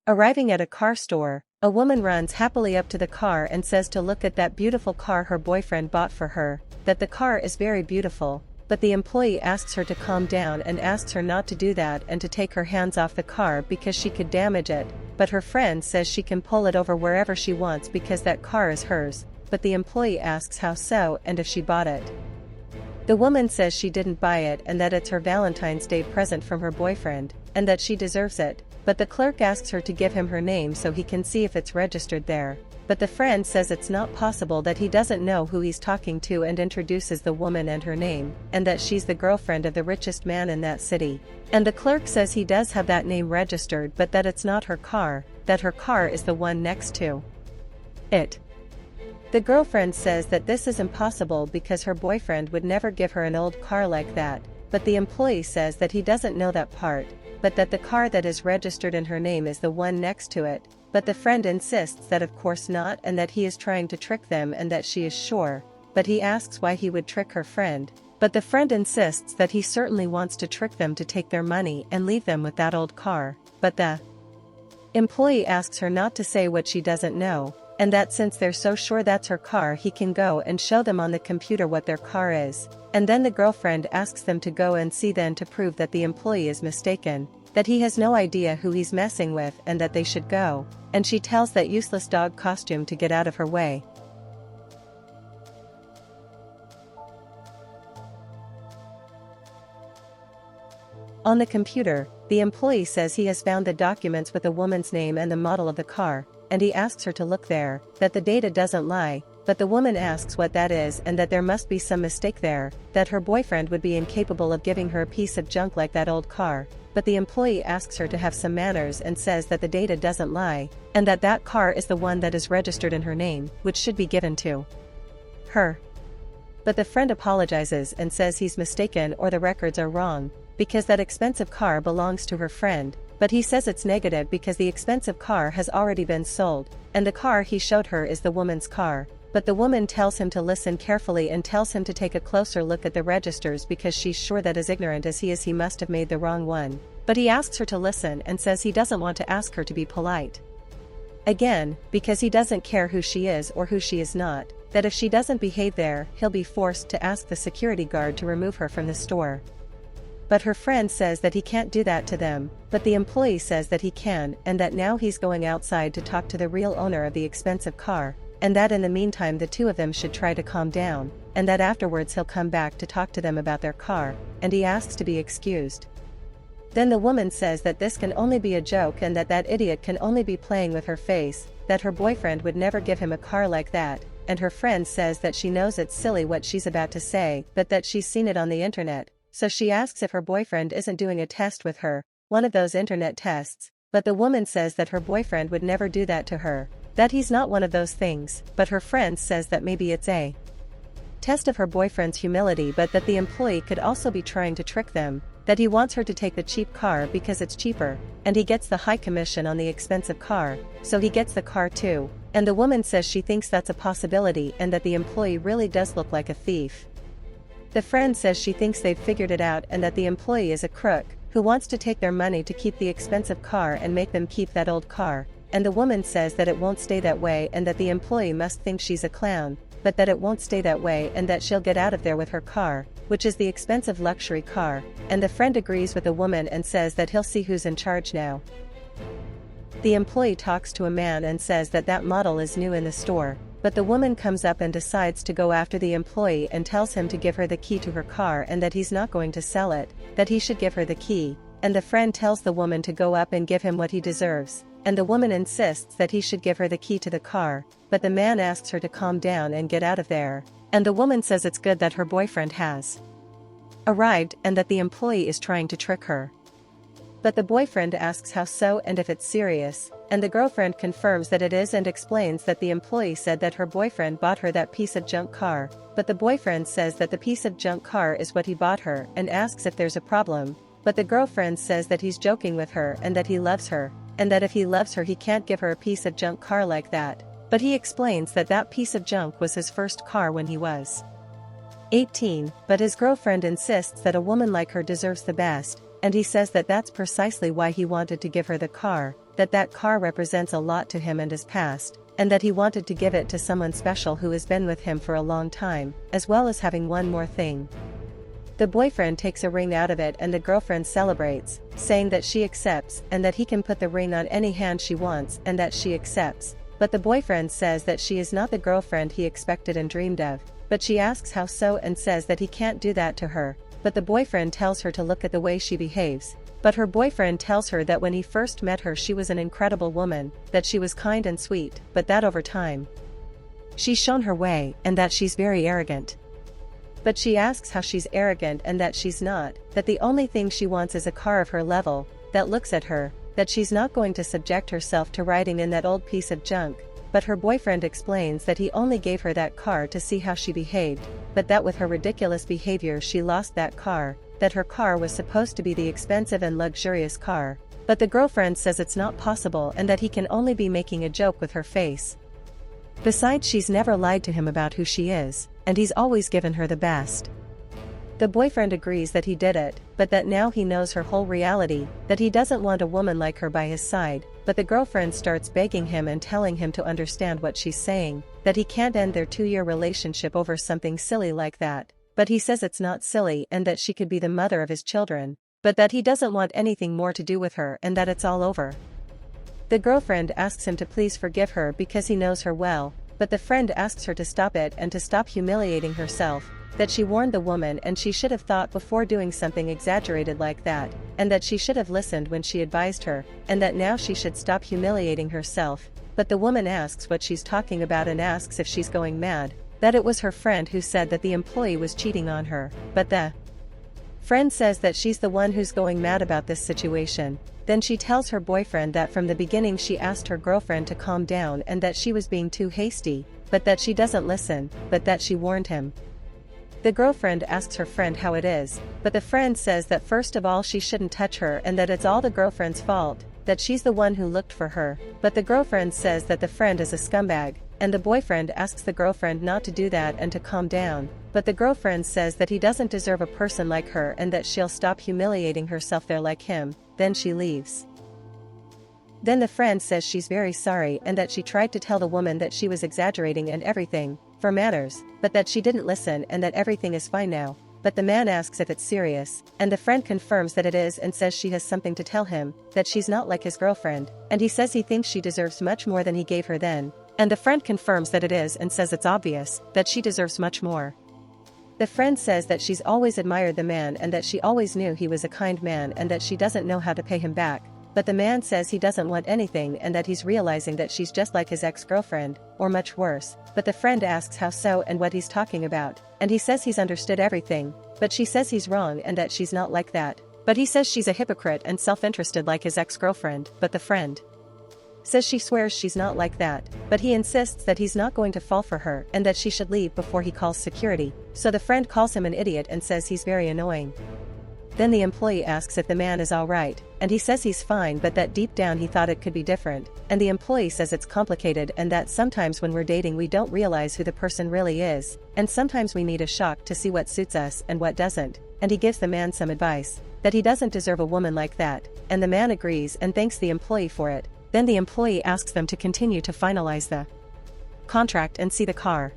Arriving at a car store, a woman runs happily up to the car and says to look at that beautiful car her boyfriend bought for her, that the car is very beautiful, but the employee asks her to calm down and asks her not to do that and to take her hands off the car because she could damage it, but her friend says she can pull it over wherever she wants because that car is hers, but the employee asks how so and if she bought it. The woman says she didn't buy it and that it's her Valentine's Day present from her boyfriend, and that she deserves it, but the clerk asks her to give him her name so he can see if it's registered there, but the friend says it's not possible, that he doesn't know who he's talking to and introduces the woman and her name, and that she's the girlfriend of the richest man in that city. And the clerk says he does have that name registered but that it's not her car, that her car is the one next to it. The girlfriend says that this is impossible because her boyfriend would never give her an old car like that, but the employee says that he doesn't know that part, but that the car that is registered in her name is the one next to it, but the friend insists that of course not and that he is trying to trick them and that she is sure, but he asks why he would trick her friend, but the friend insists that he certainly wants to trick them to take their money and leave them with that old car, but the employee asks her not to say what she doesn't know, and that since they're so sure that's her car he can go and show them on the computer what their car is, and then the girlfriend asks them to go and see then to prove that the employee is mistaken, that he has no idea who he's messing with and that they should go, and she tells that useless dog costume to get out of her way. On the computer, the employee says he has found the documents with the woman's name and the model of the car, and he asks her to look there, that the data doesn't lie, but the woman asks what that is and that there must be some mistake there, that her boyfriend would be incapable of giving her a piece of junk like that old car, but the employee asks her to have some manners and says that the data doesn't lie, and that that car is the one that is registered in her name, which should be given to her. But the friend apologizes and says he's mistaken or the records are wrong, because that expensive car belongs to her friend, but he says it's negative because the expensive car has already been sold, and the car he showed her is the woman's car, but the woman tells him to listen carefully and tells him to take a closer look at the registers because she's sure that as ignorant as he is he must have made the wrong one, but he asks her to listen and says he doesn't want to ask her to be polite. Again, because he doesn't care who she is or who she is not, that if she doesn't behave there, he'll be forced to ask the security guard to remove her from the store. But her friend says that he can't do that to them, but the employee says that he can and that now he's going outside to talk to the real owner of the expensive car, and that in the meantime the two of them should try to calm down, and that afterwards he'll come back to talk to them about their car, and he asks to be excused. Then the woman says that this can only be a joke and that that idiot can only be playing with her face, that her boyfriend would never give him a car like that, and her friend says that she knows it's silly what she's about to say but that she's seen it on the internet. So she asks if her boyfriend isn't doing a test with her, one of those internet tests, but the woman says that her boyfriend would never do that to her, that he's not one of those things, but her friend says that maybe it's a test of her boyfriend's humility but that the employee could also be trying to trick them, that he wants her to take the cheap car because it's cheaper, and he gets the high commission on the expensive car, so he gets the car too, and the woman says she thinks that's a possibility and that the employee really does look like a thief. The friend says she thinks they've figured it out and that the employee is a crook, who wants to take their money to keep the expensive car and make them keep that old car, and the woman says that it won't stay that way and that the employee must think she's a clown, but that it won't stay that way and that she'll get out of there with her car, which is the expensive luxury car, and the friend agrees with the woman and says that he'll see who's in charge now. The employee talks to a man and says that that model is new in the store, but the woman comes up and decides to go after the employee and tells him to give her the key to her car and that he's not going to sell it, that he should give her the key, and the friend tells the woman to go up and give him what he deserves, and the woman insists that he should give her the key to the car, but the man asks her to calm down and get out of there, and the woman says it's good that her boyfriend has arrived and that the employee is trying to trick her. But the boyfriend asks how so and if it's serious, and the girlfriend confirms that it is and explains that the employee said that her boyfriend bought her that piece of junk car, but the boyfriend says that the piece of junk car is what he bought her and asks if there's a problem, but the girlfriend says that he's joking with her and that he loves her, and that if he loves her he can't give her a piece of junk car like that, but he explains that that piece of junk was his first car when he was 18, but his girlfriend insists that a woman like her deserves the best, and he says that that's precisely why he wanted to give her the car, that that car represents a lot to him and his past, and that he wanted to give it to someone special who has been with him for a long time, as well as having one more thing. The boyfriend takes a ring out of it and the girlfriend celebrates, saying that she accepts and that he can put the ring on any hand she wants and that she accepts, but the boyfriend says that she is not the girlfriend he expected and dreamed of, but she asks how so and says that he can't do that to her, but the boyfriend tells her to look at the way she behaves. But her boyfriend tells her that when he first met her she was an incredible woman, that she was kind and sweet, but that over time she's shown her way and that she's very arrogant. But she asks how she's arrogant and that she's not, that the only thing she wants is a car of her level, that looks at her, that she's not going to subject herself to riding in that old piece of junk, but her boyfriend explains that he only gave her that car to see how she behaved, but that with her ridiculous behavior she lost that car, that her car was supposed to be the expensive and luxurious car, but the girlfriend says it's not possible and that he can only be making a joke with her face. Besides, she's never lied to him about who she is, and he's always given her the best. The boyfriend agrees that he did it, but that now he knows her whole reality, that he doesn't want a woman like her by his side, but the girlfriend starts begging him and telling him to understand what she's saying, that he can't end their 2-year relationship over something silly like that, but he says it's not silly and that she could be the mother of his children, but that he doesn't want anything more to do with her and that it's all over. The girlfriend asks him to please forgive her because he knows her well, but the friend asks her to stop it and to stop humiliating herself, that she warned the woman and she should have thought before doing something exaggerated like that, and that she should have listened when she advised her, and that now she should stop humiliating herself, but the woman asks what she's talking about and asks if she's going mad, that it was her friend who said that the employee was cheating on her, but the friend says that she's the one who's going mad about this situation. Then she tells her boyfriend that from the beginning she asked her girlfriend to calm down and that she was being too hasty, but that she doesn't listen, but that she warned him. The girlfriend asks her friend how it is, but the friend says that first of all she shouldn't touch her and that it's all the girlfriend's fault, that she's the one who looked for her, but the girlfriend says that the friend is a scumbag, and the boyfriend asks the girlfriend not to do that and to calm down, but the girlfriend says that he doesn't deserve a person like her and that she'll stop humiliating herself there like him, then she leaves. Then the friend says she's very sorry and that she tried to tell the woman that she was exaggerating and everything, for manners, but that she didn't listen and that everything is fine now, but the man asks if it's serious, and the friend confirms that it is and says she has something to tell him, that she's not like his girlfriend, and he says he thinks she deserves much more than he gave her then, and the friend confirms that it is and says it's obvious, that she deserves much more. The friend says that she's always admired the man and that she always knew he was a kind man and that she doesn't know how to pay him back, but the man says he doesn't want anything and that he's realizing that she's just like his ex-girlfriend, or much worse, but the friend asks how so and what he's talking about, and he says he's understood everything, but she says he's wrong and that she's not like that, but he says she's a hypocrite and self-interested like his ex-girlfriend, but the friend says she swears she's not like that, but he insists that he's not going to fall for her and that she should leave before he calls security, so the friend calls him an idiot and says he's very annoying. Then the employee asks if the man is alright, and he says he's fine but that deep down he thought it could be different, and the employee says it's complicated and that sometimes when we're dating we don't realize who the person really is, and sometimes we need a shock to see what suits us and what doesn't, and he gives the man some advice, that he doesn't deserve a woman like that, and the man agrees and thanks the employee for it. Then the employee asks them to continue to finalize the contract and see the car.